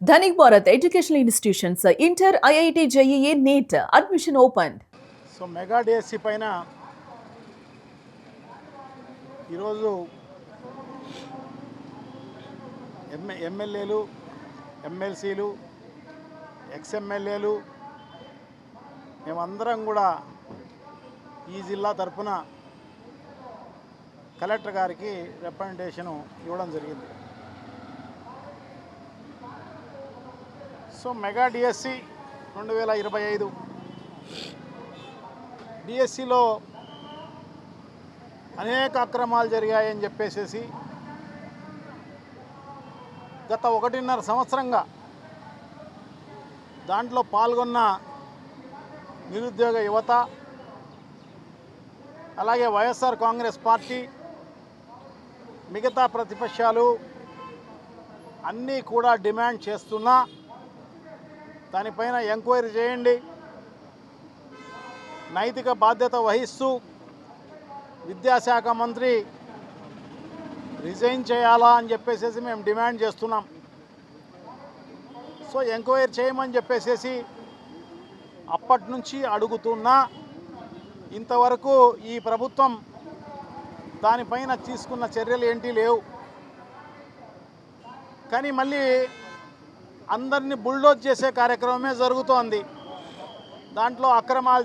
Dhanik Bharat Educational Institutions, Inter, IIT, JEE, NEET, admission opened. So mega DSC పైన ఈరోజు ఎమ్మెల్యేలు, ఎమ్మెల్సీలు, ఎక్స్ఎమ్మెల్యేలు మేమందరం కూడా ఈ జిల్లా తరఫున కలెక్టర్ గారికి రిప్రజెంటేషను ఇవ్వడం జరిగింది. సో మెగా డిఎస్సి 2025 డిఎస్సిలో అనేక అక్రమాలు జరిగాయని చెప్పేసి గత 1.5 సంవత్సరంగా దాంట్లో పాల్గొన్న నిరుద్యోగ యువత, అలాగే వైఎస్ఆర్ కాంగ్రెస్ పార్టీ, మిగతా ప్రతిపక్షాలు అన్నీ కూడా డిమాండ్ చేస్తున్నా దానిపైన ఎంక్వైరీ చేయండి, నైతిక బాధ్యత వహిస్తూ విద్యాశాఖ మంత్రి రిజైన్ చేయాలా అని చెప్పేసి మేము డిమాండ్ చేస్తున్నాం. సో ఎంక్వైరీ చేయమని చెప్పేసి అప్పటి నుంచి అడుగుతున్నా ఇంతవరకు ఈ ప్రభుత్వం దానిపైన తీసుకున్న చర్యలు ఏంటి లేవు. కానీ మళ్ళీ అందరినీ బుల్డోజ్ చేసే కార్యక్రమమే జరుగుతోంది. దాంట్లో అక్రమాలు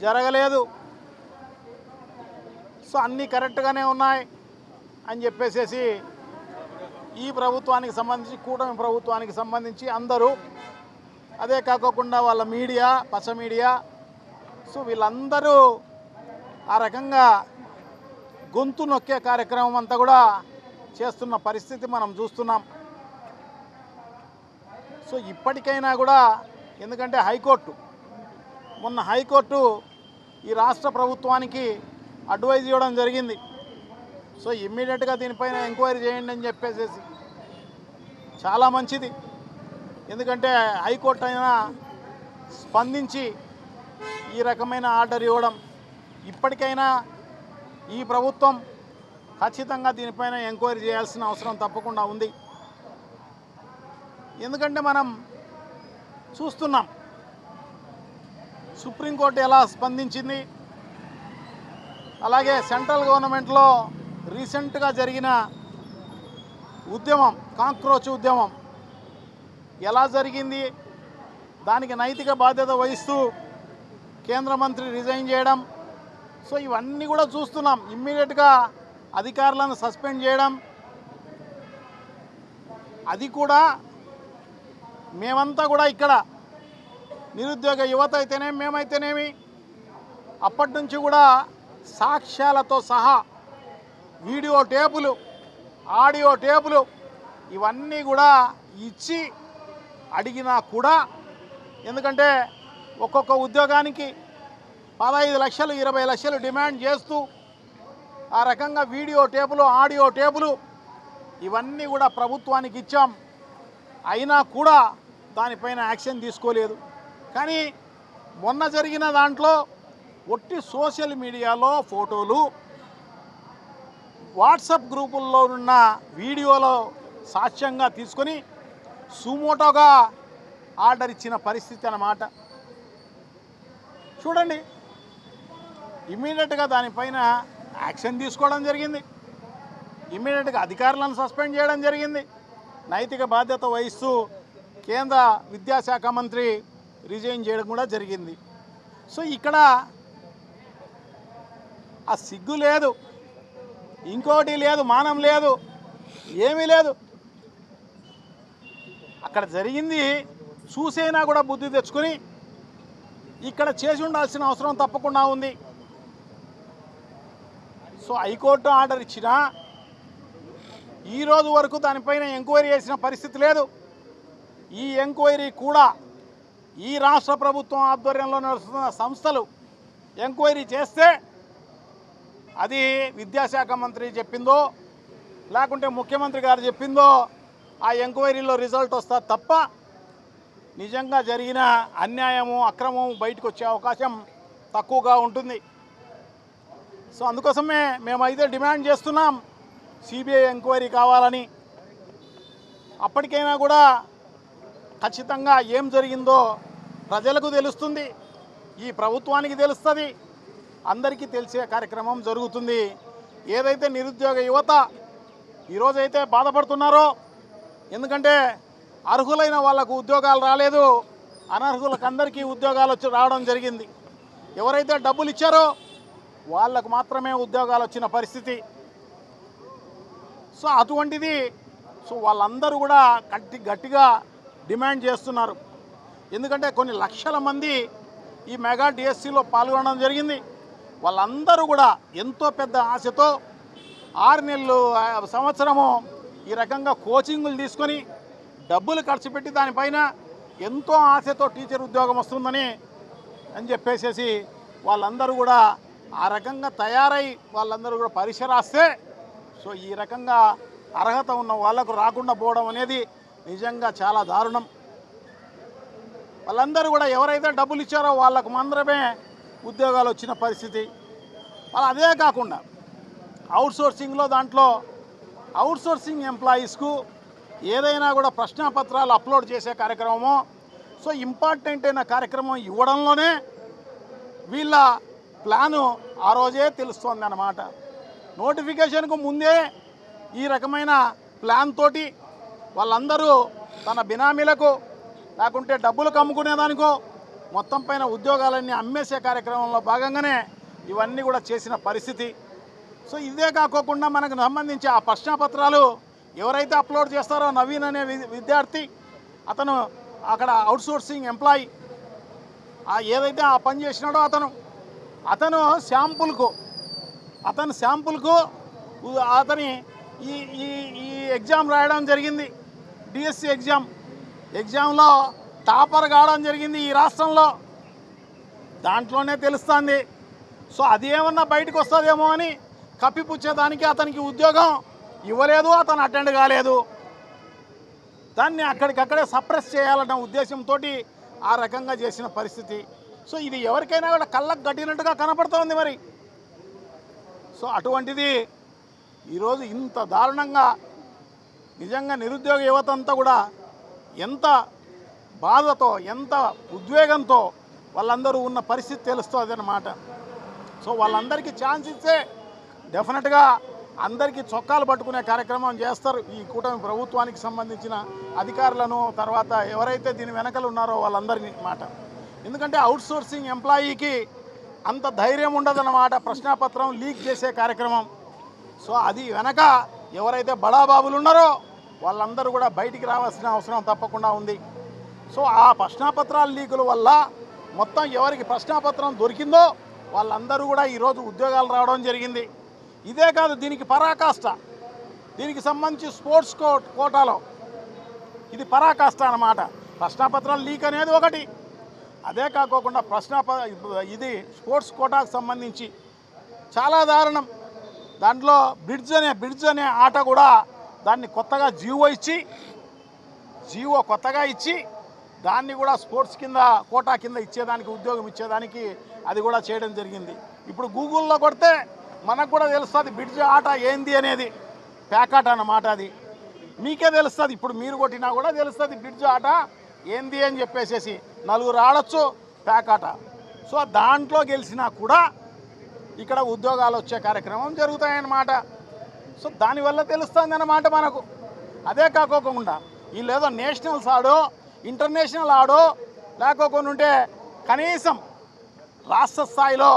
జరగలేదు. సో అన్నీ కరెక్ట్గానే ఉన్నాయి అని చెప్పేసి ఈ ప్రభుత్వానికి సంబంధించి, కూటమి ప్రభుత్వానికి సంబంధించి అందరూ, అదే కాకుండా వాళ్ళ మీడియా, పచ్చ మీడియా, సో వీళ్ళందరూ ఆ రకంగా గొంతు నొక్కే కార్యక్రమం అంతా కూడా చేస్తున్న పరిస్థితి మనం చూస్తున్నాం. సో ఇప్పటికైనా కూడా, ఎందుకంటే మొన్న హైకోర్టు ఈ రాష్ట్ర ప్రభుత్వానికి అడ్వైజ్ ఇవ్వడం జరిగింది. సో ఇమ్మీడియట్గా దీనిపైన ఎంక్వైరీ చేయండి అని చెప్పేసి చాలా మంచిది. ఎందుకంటే హైకోర్టు అయినా స్పందించి ఈ రకమైన ఆర్డర్ ఇవ్వడం, ఇప్పటికైనా ఈ ప్రభుత్వం ఖచ్చితంగా దీనిపైన ఎంక్వైరీ చేయాల్సిన అవసరం తప్పకుండా ఉంది. ఎందుకంటే మనం చూస్తున్నాం సుప్రీంకోర్టు ఎలా స్పందించింది, అలాగే సెంట్రల్ గవర్నమెంట్లో రీసెంట్గా జరిగిన ఉద్యమం, కాక్రోచ్ ఉద్యమం ఎలా జరిగింది, దానికి నైతిక బాధ్యత వహిస్తూ కేంద్ర మంత్రి రిజైన్ చేయడం. సో ఇవన్నీ కూడా చూస్తున్నాం. ఇమ్మీడియట్గా అధికారులను సస్పెండ్ చేయడం, అది కూడా మేమంతా కూడా ఇక్కడ నిరుద్యోగ యువత అయితేనేమి, మేమైతేనేమి అప్పటి నుంచి కూడా సాక్ష్యాలతో సహా వీడియో టేపులు, ఆడియో టేపులు ఇవన్నీ కూడా ఇచ్చి అడిగినా కూడా, ఎందుకంటే ఒక్కొక్క ఉద్యోగానికి 15 లక్షలు 20 లక్షలు డిమాండ్ చేస్తూ ఆ రకంగా వీడియో టేపులు, ఆడియో టేపులు ఇవన్నీ కూడా ప్రభుత్వానికి ఇచ్చాం. అయినా కూడా దానిపైన యాక్షన్ తీసుకోలేదు. కానీ మొన్న జరిగిన దాంట్లో ఒట్టి సోషల్ మీడియాలో ఫోటోలు, వాట్సాప్ గ్రూపుల్లో ఉన్న వీడియోలో సాక్ష్యంగా తీసుకొని సుమోటోగా ఆర్డర్ ఇచ్చిన పరిస్థితి అన్నమాట. చూడండి, ఇమ్మీడియట్గా దానిపైన యాక్షన్ తీసుకోవడం జరిగింది. ఇమ్మీడియట్గా అధికారులను సస్పెండ్ చేయడం జరిగింది. నైతిక బాధ్యత వహిస్తూ కేంద్ర విద్యాశాఖ మంత్రి రిజైన్ చేయడం కూడా జరిగింది. సో ఇక్కడ ఆ సిగ్గు లేదు, ఇంకోటి లేదు, మానం లేదు, ఏమీ లేదు. అక్కడ జరిగింది చూసైనా కూడా బుద్ధి తెచ్చుకొని ఇక్కడ చేసి ఉండాల్సిన అవసరం తప్పకుండా ఉంది. సో హైకోర్టు ఆర్డర్ ఇచ్చినా ఈరోజు వరకు దానిపైన ఎంక్వైరీ చేసిన పరిస్థితి లేదు. ఈ ఎంక్వైరీ కూడా ఈ రాష్ట్ర ప్రభుత్వం ఆధ్వర్యంలో నడుస్తున్న సంస్థలు ఎంక్వైరీ చేస్తే అది విద్యాశాఖ మంత్రి చెప్పిందో లేకుంటే ముఖ్యమంత్రి గారు చెప్పిందో ఆ ఎంక్వైరీలో రిజల్ట్ వస్తా తప్ప నిజంగా జరిగిన అన్యాయము, అక్రమం బయటకు వచ్చే అవకాశం తక్కువగా ఉంటుంది. సో అందుకోసమే మేమైతే డిమాండ్ చేస్తున్నాం సిబిఐ ఎంక్వైరీ కావాలని. అప్పటికైనా కూడా ఖచ్చితంగా ఏం జరిగిందో ప్రజలకు తెలుస్తుంది, ఈ ప్రభుత్వానికి తెలుస్తుంది, అందరికీ తెలిసే కార్యక్రమం జరుగుతుంది. ఏదైతే నిరుద్యోగ యువత ఈరోజైతే బాధపడుతున్నారో, ఎందుకంటే అర్హులైన వాళ్ళకు ఉద్యోగాలు రాలేదు, అనర్హులకు అందరికీ ఉద్యోగాలు రావడం జరిగింది. ఎవరైతే డబ్బులు ఇచ్చారో వాళ్ళకు మాత్రమే ఉద్యోగాలు వచ్చిన పరిస్థితి. సో అటువంటిది వాళ్ళందరూ కూడా గట్టిగా డిమాండ్ చేస్తున్నారు. ఎందుకంటే కొన్ని లక్షల మంది ఈ మెగా డిఎస్సిలో పాల్గొనడం జరిగింది. వాళ్ళందరూ కూడా ఎంతో పెద్ద ఆశతో 6 నెలలు సంవత్సరము ఈ రకంగా కోచింగులు తీసుకొని డబ్బులు ఖర్చు పెట్టి దానిపైన ఎంతో ఆశతో టీచర్ ఉద్యోగం వస్తుందని చెప్పేసి వాళ్ళందరూ కూడా ఆ రకంగా తయారై వాళ్ళందరూ కూడా పరీక్ష రాస్తే సో ఈ రకంగా అర్హత ఉన్న వాళ్ళకు రాకుండా పోవడం అనేది నిజంగా చాలా దారుణం. వాళ్ళందరూ కూడా ఎవరైతే డబ్బులు ఇచ్చారో వాళ్ళకు మాత్రమే ఉద్యోగాలు వచ్చిన పరిస్థితి. వాళ్ళు అదే కాకుండా అవుట్సోర్సింగ్లో దాంట్లో అవుట్సోర్సింగ్ ఎంప్లాయీస్కు ఏదైనా కూడా ప్రశ్నాపత్రాలు అప్లోడ్ చేసే కార్యక్రమము, సో ఇంపార్టెంట్ అయిన కార్యక్రమం ఇవ్వడంలోనే వీళ్ళ ప్లాను ఆ రోజే తెలుస్తోంది అన్నమాట. నోటిఫికేషన్కు ముందే ఈ రకమైన ప్లాన్ తోటి వాళ్ళందరూ తన బినామీలకు లేకుంటే డబ్బులు కమ్ముకునేదానికో మొత్తం పైన ఉద్యోగాలన్నీ అమ్మేసే కార్యక్రమంలో భాగంగానే ఇవన్నీ కూడా చేసిన పరిస్థితి. సో ఇదే కాకోకుండా మనకు సంబంధించి ఆ ప్రశ్నాపత్రాలు ఎవరైతే అప్లోడ్ చేస్తారో నవీన్ అనే విద్యార్థి, అతను అక్కడ అవుట్సోర్సింగ్ ఎంప్లాయీ, ఏదైతే ఆ పని చేసినాడో అతను శాంపుల్కు అతని ఈ ఎగ్జామ్ రాయడం జరిగింది. డిఎస్సి ఎగ్జామ్లో టాపర్ కావడం జరిగింది ఈ రాష్ట్రంలో. దాంట్లోనే తెలుస్తుంది. సో అది ఏమన్నా బయటకు వస్తుందేమో అని కప్పిపుచ్చేదానికి అతనికి ఉద్యోగం ఇవ్వలేదు, అతను అటెండ్ కాలేదు. దాన్ని అక్కడికక్కడే సప్రెస్ చేయాలన్న ఉద్దేశంతో ఆ రకంగా చేసిన పరిస్థితి. సో ఇది ఎవరికైనా కూడా కళ్ళకు గట్టినట్టుగా కనపడుతోంది మరి. సో అటువంటిది ఈరోజు ఇంత దారుణంగా నిజంగా నిరుద్యోగ యువత అంతా కూడా ఎంత బాధతో ఎంత ఉద్వేగంతో వాళ్ళందరూ ఉన్న పరిస్థితి తెలుస్తుంది అన్నమాట. సో వాళ్ళందరికీ ఛాన్స్ ఇస్తే డెఫినెట్గా అందరికీ చొక్కాలు పట్టుకునే కార్యక్రమం చేస్తారు ఈ కూటమి ప్రభుత్వానికి సంబంధించిన అధికారులను, తర్వాత ఎవరైతే దీని వెనకలు ఉన్నారో వాళ్ళందరినీ మాట. ఎందుకంటే అవుట్సోర్సింగ్ ఎంప్లాయీకి అంత ధైర్యం ఉండదన్నమాట ప్రశ్నాపత్రం లీక్ చేసే కార్యక్రమం. సో అది వెనక ఎవరైతే బడాబాబులు ఉన్నారో వాళ్ళందరూ కూడా బయటికి రావాల్సిన అవసరం తప్పకుండా ఉంది. సో ఆ ప్రశ్నాపత్రాల లీకుల వల్ల మొత్తం ఎవరికి ప్రశ్నాపత్రం దొరికిందో వాళ్ళందరూ కూడా ఈరోజు ఉద్యోగాలు రావడం జరిగింది. ఇదే కాదు, దీనికి పరాకాష్ట, దీనికి సంబంధించి స్పోర్ట్స్ కోటాలో ఇది పరాకాష్ట అన్నమాట. ప్రశ్నాపత్రాలు లీక్ అనేది ఒకటి, అదే కాకోకుండా ఇది స్పోర్ట్స్ కోటాకు సంబంధించి చాలా దారుణం. దాంట్లో బ్రిడ్జ్ అనే ఆట కూడా దాన్ని కొత్తగా జీవో కొత్తగా ఇచ్చి దాన్ని కూడా స్పోర్ట్స్ కోటా కింద ఇచ్చేదానికి, ఉద్యోగం ఇచ్చేదానికి అది కూడా చేయడం జరిగింది. ఇప్పుడు గూగుల్లో కొడితే మనకు కూడా తెలుస్తుంది బ్రిడ్జ్ ఆట ఏంది అనేది. ప్యాకాట అన్నమాట, అది మీకే తెలుస్తుంది. ఇప్పుడు మీరు కొట్టినా కూడా తెలుస్తుంది బ్రిడ్జ్ ఆట ఏంది అని చెప్పేసి. 4 ఆడొచ్చు ప్యాకాట. సో దాంట్లో గెలిచినా కూడా ఇక్కడ ఉద్యోగాలు వచ్చే కార్యక్రమం జరుగుతాయన్నమాట. సో దానివల్ల తెలుస్తుంది అన్నమాట మనకు. అదే కాకోకుండా వీళ్ళు ఏదో నేషనల్స్ ఆడో ఇంటర్నేషనల్ ఆడో లేకోకుండా ఉంటే కనీసం రాష్ట్ర స్థాయిలో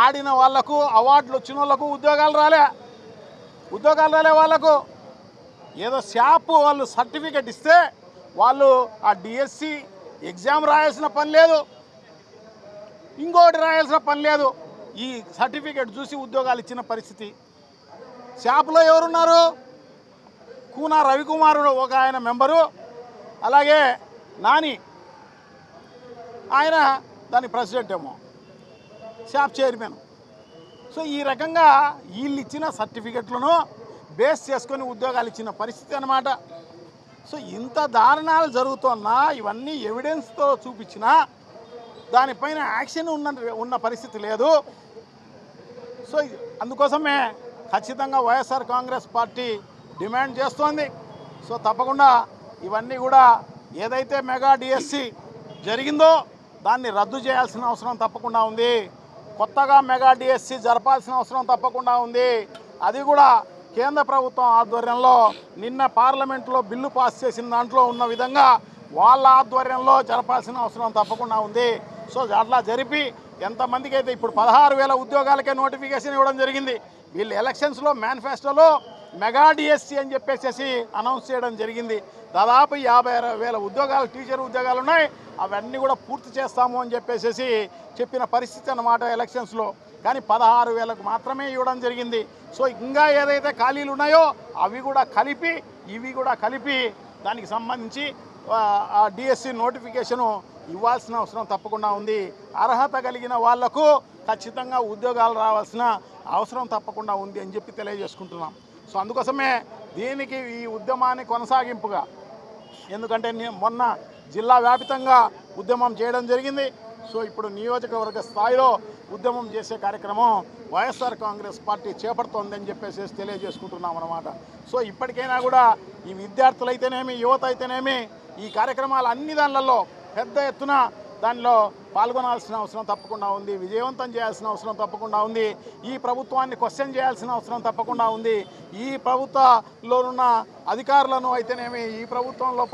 ఆడిన వాళ్లకు అవార్డులు వచ్చిన వాళ్ళకు ఉద్యోగాలు రాలే వాళ్ళకు. ఏదో షాప్ వాళ్ళు సర్టిఫికెట్ ఇస్తే వాళ్ళు ఆ డిఎస్సి ఎగ్జామ్ రాయాల్సిన పని లేదు, ఇంకోటి రాయాల్సిన పని లేదు. ఈ సర్టిఫికెట్ చూసి ఉద్యోగాలు ఇచ్చిన పరిస్థితి. షాప్లో ఎవరున్నారు? కూనా రవికుమారుడు ఒక ఆయన మెంబరు, అలాగే నాని ఆయన దాని ప్రెసిడెంట్ ఏమో, షాప్ చైర్మన్. సో ఈ రకంగా వీళ్ళు ఇచ్చిన సర్టిఫికెట్లను బేస్ చేసుకొని ఉద్యోగాలు ఇచ్చిన పరిస్థితి అన్నమాట. సో ఇంత దారుణాలు జరుగుతున్నా ఇవన్నీ ఎవిడెన్స్తో చూపించినా దానిపైన యాక్షన్ ఉన్న పరిస్థితి లేదు. సో అందుకోసమే ఖచ్చితంగా వైఎస్ఆర్ కాంగ్రెస్ పార్టీ డిమాండ్ చేస్తోంది. సో తప్పకుండా ఇవన్నీ కూడా ఏదైతే మెగా డిఎస్సి జరిగిందో దాన్ని రద్దు చేయాల్సిన అవసరం తప్పకుండా ఉంది. కొత్తగా మెగా డిఎస్సి జరపాల్సిన అవసరం తప్పకుండా ఉంది. అది కూడా కేంద్ర ప్రభుత్వం ఆధ్వర్యంలో నిన్న పార్లమెంట్లో బిల్లు పాస్ చేసిన దాంట్లో ఉన్న విధంగా వాళ్ళ ఆధ్వర్యంలో జరపాల్సిన అవసరం తప్పకుండా ఉంది. సో అట్లా జరిపి ఎంతమందికి అయితే ఇప్పుడు 16,000 ఉద్యోగాలకే నోటిఫికేషన్ ఇవ్వడం జరిగింది. వీళ్ళు ఎలక్షన్స్లో మేనిఫెస్టోలో మెగా డిఎస్సి అని చెప్పేసి అనౌన్స్ చేయడం జరిగింది. దాదాపు 50,000 ఉద్యోగాలు, టీచర్ ఉద్యోగాలు ఉన్నాయి. అవన్నీ కూడా పూర్తి చేస్తాము అని చెప్పేసి చెప్పిన పరిస్థితి అన్నమాట ఎలక్షన్స్లో. కానీ 16,000కు మాత్రమే ఇవ్వడం జరిగింది. సో ఇంకా ఏదైతే ఖాళీలు ఉన్నాయో అవి కూడా కలిపి ఇవి కూడా కలిపి దానికి సంబంధించి ఆ డిఎస్సి నోటిఫికేషను ఇవ్వాల్సిన అవసరం తప్పకుండా ఉంది. అర్హత కలిగిన వాళ్లకు ఖచ్చితంగా ఉద్యోగాలు రావాల్సిన అవసరం తప్పకుండా ఉంది అని చెప్పి తెలియజేసుకుంటున్నాం. సో అందుకోసమే దీనికి ఈ ఉద్యమాన్ని కొనసాగింపుగా, ఎందుకంటే మొన్న జిల్లా వ్యాపితంగా ఉద్యమం చేయడం జరిగింది. సో ఇప్పుడు నియోజకవర్గ స్థాయిలో ఉద్యమం చేసే కార్యక్రమం వైఎస్ఆర్ కాంగ్రెస్ పార్టీ చేపడుతోందని చెప్పేసి తెలియజేసుకుంటున్నాం అన్నమాట. సో ఇప్పటికైనా కూడా ఈ విద్యార్థులైతేనేమి, యువత అయితేనేమి ఈ కార్యక్రమాలు అన్ని దానిలలో పెద్ద ఎత్తున దానిలో పాల్గొనాల్సిన అవసరం తప్పకుండా ఉంది. విజయవంతం చేయాల్సిన అవసరం తప్పకుండా ఉంది. ఈ ప్రభుత్వాన్ని క్వశ్చన్ చేయాల్సిన అవసరం తప్పకుండా ఉంది. ఈ ప్రభుత్వంలో ఉన్న అధికారులను అయితేనేమి, ఈ ప్రభుత్వంలో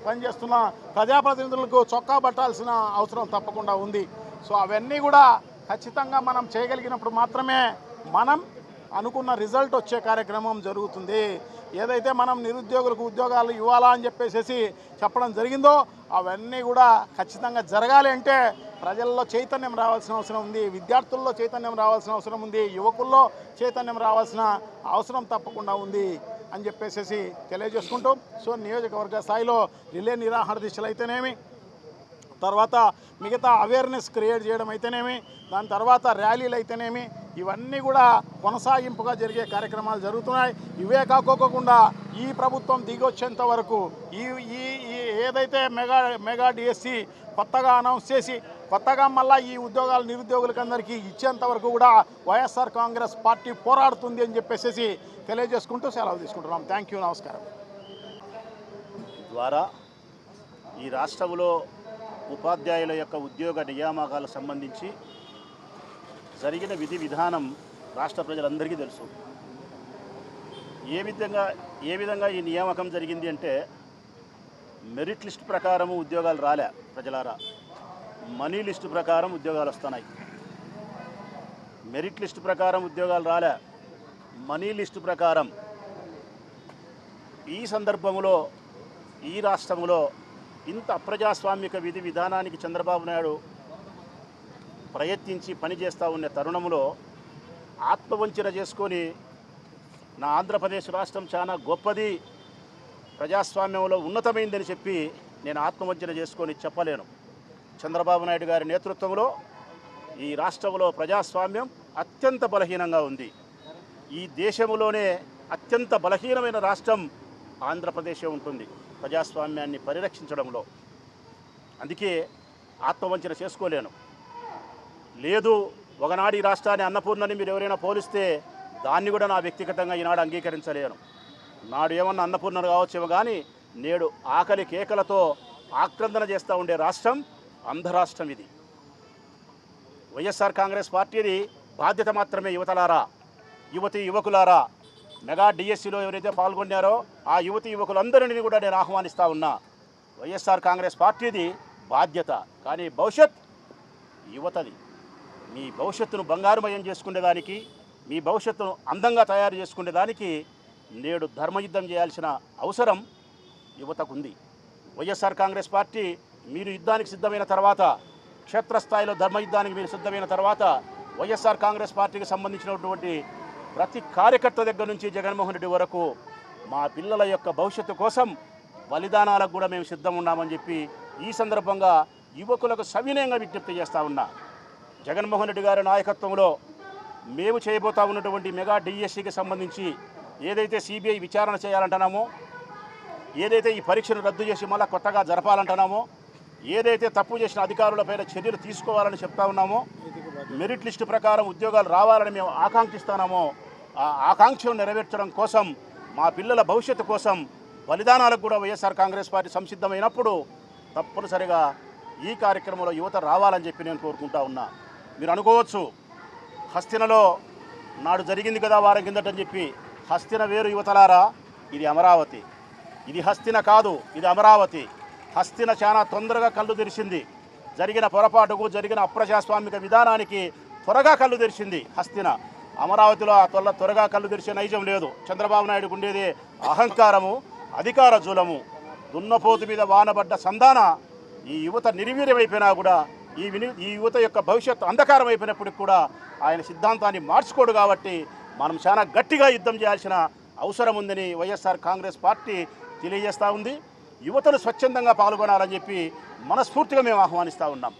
పనిచేస్తున్న ప్రజాప్రతినిధులకు చొక్కా పట్టాల్సిన అవసరం తప్పకుండా ఉంది. సో అవన్నీ కూడా ఖచ్చితంగా మనం చేయగలిగినప్పుడు మాత్రమే మనం అనుకున్న రిజల్ట్ వచ్చే కార్యక్రమం జరుగుతుంది. ఏదైతే మనం నిరుద్యోగులకు ఉద్యోగాలు ఇవ్వాలా అని చెప్పేసి చెప్పడం జరిగిందో అవన్నీ కూడా ఖచ్చితంగా జరగాలి అంటే ప్రజల్లో చైతన్యం రావాల్సిన అవసరం ఉంది. విద్యార్థుల్లో చైతన్యం రావాల్సిన అవసరం ఉంది. యువకుల్లో చైతన్యం రావాల్సిన అవసరం తప్పకుండా ఉంది అని చెప్పేసి తెలియజేసుకుంటాం. సో నియోజకవర్గ స్థాయిలో రిలే నిరాహార దీక్షలు అయితేనేమి, తర్వాత మిగతా అవేర్నెస్ క్రియేట్ చేయడం అయితేనేమి, దాని తర్వాత ర్యాలీలు అయితేనేమి, ఇవన్నీ కూడా కొనసాగింపుగా జరిగే కార్యక్రమాలు జరుగుతున్నాయి. ఇవే కాకోకుండా ఈ ప్రభుత్వం దిగొచ్చేంత వరకు ఈ ఏదైతే మెగా డిఎస్సి కొత్తగా అనౌన్స్ చేసి కొత్తగా మళ్ళీ ఈ ఉద్యోగాలు నిరుద్యోగులకు అందరికీ ఇచ్చేంత వరకు కూడా వైఎస్ఆర్ కాంగ్రెస్ పార్టీ పోరాడుతుంది అని చెప్పేసి తెలియజేసుకుంటూ సెలవు తీసుకుంటున్నాం. థ్యాంక్ యూ, నమస్కారం. ద్వారా ఈ రాష్ట్రంలో ఉపాధ్యాయుల యొక్క ఉద్యోగ నియామకాలకు సంబంధించి జరిగిన విధి విధానం రాష్ట్ర ప్రజలందరికీ తెలుసు. ఏ విధంగా ఈ నియామకం జరిగింది అంటే మెరిట్ లిస్ట్ ప్రకారము ఉద్యోగాలు రాలే ప్రజలారా, మనీ లిస్ట్ ప్రకారం ఉద్యోగాలు వస్తున్నాయి. మెరిట్ లిస్ట్ ప్రకారం ఉద్యోగాలు రాలే, మనీ లిస్ట్ ప్రకారం. ఈ సందర్భంలో ఈ రాష్ట్రంలో ఇంత అప్రజాస్వామిక విధి విధానానికి చంద్రబాబు నాయుడు ప్రయత్నించి పనిచేస్తూ ఉన్న తరుణంలో ఆత్మవంచన చేసుకొని నా ఆంధ్రప్రదేశ్ రాష్ట్రం చాలా గొప్పది, ప్రజాస్వామ్యంలో ఉన్నతమైందని చెప్పి నేను ఆత్మవంచన చేసుకొని చెప్పలేను. చంద్రబాబు నాయుడు గారి నేతృత్వంలో ఈ రాష్ట్రంలో ప్రజాస్వామ్యం అత్యంత బలహీనంగా ఉంది. ఈ దేశంలోనే అత్యంత బలహీనమైన రాష్ట్రం ఆంధ్రప్రదేశే ఉంటుంది ప్రజాస్వామ్యాన్ని పరిరక్షించడంలో. అందుకే ఆత్మవంచన చేసుకోలేను. లేదు, ఒకనాడు ఈ రాష్ట్రాన్ని అన్నపూర్ణని మీరు ఎవరైనా పోలిస్తే దాన్ని కూడా నా వ్యక్తిగతంగా ఈనాడు అంగీకరించలేను. నాడు ఏమన్నా అన్నపూర్ణను కావచ్చేమో కానీ నేడు ఆకలి కేకలతో ఆక్రందన చేస్తూ ఉండే రాష్ట్రం ఆంధ్ర రాష్ట్రం. ఇది వైఎస్ఆర్ కాంగ్రెస్ పార్టీది బాధ్యత మాత్రమే. యువతలారా, యువకులారా, మెగా డిఎస్సిలో ఎవరైతే పాల్గొన్నారో ఆ యువకులందరినీ కూడా నేను ఆహ్వానిస్తూ ఉన్నా. వైఎస్ఆర్ కాంగ్రెస్ పార్టీది బాధ్యత, కానీ భవిష్యత్ యువతది. మీ భవిష్యత్తును బంగారుమయం చేసుకునేదానికి, మీ భవిష్యత్తును అందంగా తయారు చేసుకునేదానికి నేడు ధర్మయుద్ధం చేయాల్సిన అవసరం యువతకుంది. వైఎస్ఆర్ కాంగ్రెస్ పార్టీ మీరు యుద్ధానికి సిద్ధమైన తర్వాత, క్షేత్రస్థాయిలో ధర్మయుద్ధానికి మీరు సిద్ధమైన తర్వాత వైఎస్ఆర్ కాంగ్రెస్ పార్టీకి సంబంధించినటువంటి ప్రతి కార్యకర్త దగ్గర నుంచి జగన్మోహన్ రెడ్డి వరకు మా పిల్లల యొక్క భవిష్యత్తు కోసం బలిదానాలకు కూడా మేము సిద్ధం ఉన్నామని చెప్పి ఈ సందర్భంగా యువకులకు సవినయంగా విజ్ఞప్తి చేస్తూ ఉన్నా. జగన్మోహన్ రెడ్డి గారి నాయకత్వంలో మేము చేయబోతా ఉన్నటువంటి మెగా డిఎస్సికి సంబంధించి ఏదైతే సిబిఐ విచారణ చేయాలంటున్నామో, ఏదైతే ఈ పరీక్షను రద్దు చేసి మళ్ళీ కొత్తగా జరపాలంటున్నామో, ఏదైతే తప్పు చేసిన అధికారులపైన చర్యలు తీసుకోవాలని చెప్తా ఉన్నామో, మెరిట్ లిస్టు ప్రకారం ఉద్యోగాలు రావాలని మేము ఆకాంక్షిస్తున్నామో, ఆ ఆకాంక్షను నెరవేర్చడం కోసం, మా పిల్లల భవిష్యత్తు కోసం బలిదానాలకు కూడా వైఎస్ఆర్ కాంగ్రెస్ పార్టీ సంసిద్ధమైనప్పుడు తప్పనిసరిగా ఈ కార్యక్రమంలో యువత రావాలని చెప్పి నేను కోరుకుంటా ఉన్నా. మీరు అనుకోవచ్చు, హస్తినలో నాడు జరిగింది కదా వారం కిందటని చెప్పి. హస్తిన వేరు యువతలారా, ఇది అమరావతి. ఇది హస్తిన కాదు, ఇది అమరావతి. హస్తిన చాలా తొందరగా కళ్ళు తెరిచింది. జరిగిన పొరపాటుకు, జరిగిన అప్రజాస్వామిక విధానానికి త్వరగా కళ్ళు తెరిచింది హస్తిన. అమరావతిలో ఆ త్వరగా కళ్ళు తెరిచే నైజం లేదు. చంద్రబాబు నాయుడుకు ఉండేది అహంకారము, అధికార జూలము. దున్నపోతు మీద వానబడ్డ సంధాన ఈ యువత నిర్వీర్యమైపోయినా కూడా, ఈ యువత యొక్క భవిష్యత్తు అంధకారం అయిపోయినప్పటికి కూడా ఆయన సిద్ధాంతాన్ని మార్చుకోడు. కాబట్టి మనం చాలా గట్టిగా యుద్ధం చేయాల్సిన అవసరం ఉందని వైఎస్ఆర్ కాంగ్రెస్ పార్టీ తెలియజేస్తూ ఉంది. యువతలు స్వచ్ఛందంగా పాల్గొనాలని చెప్పి మనస్ఫూర్తిగా మేము ఆహ్వానిస్తూ ఉన్నాం.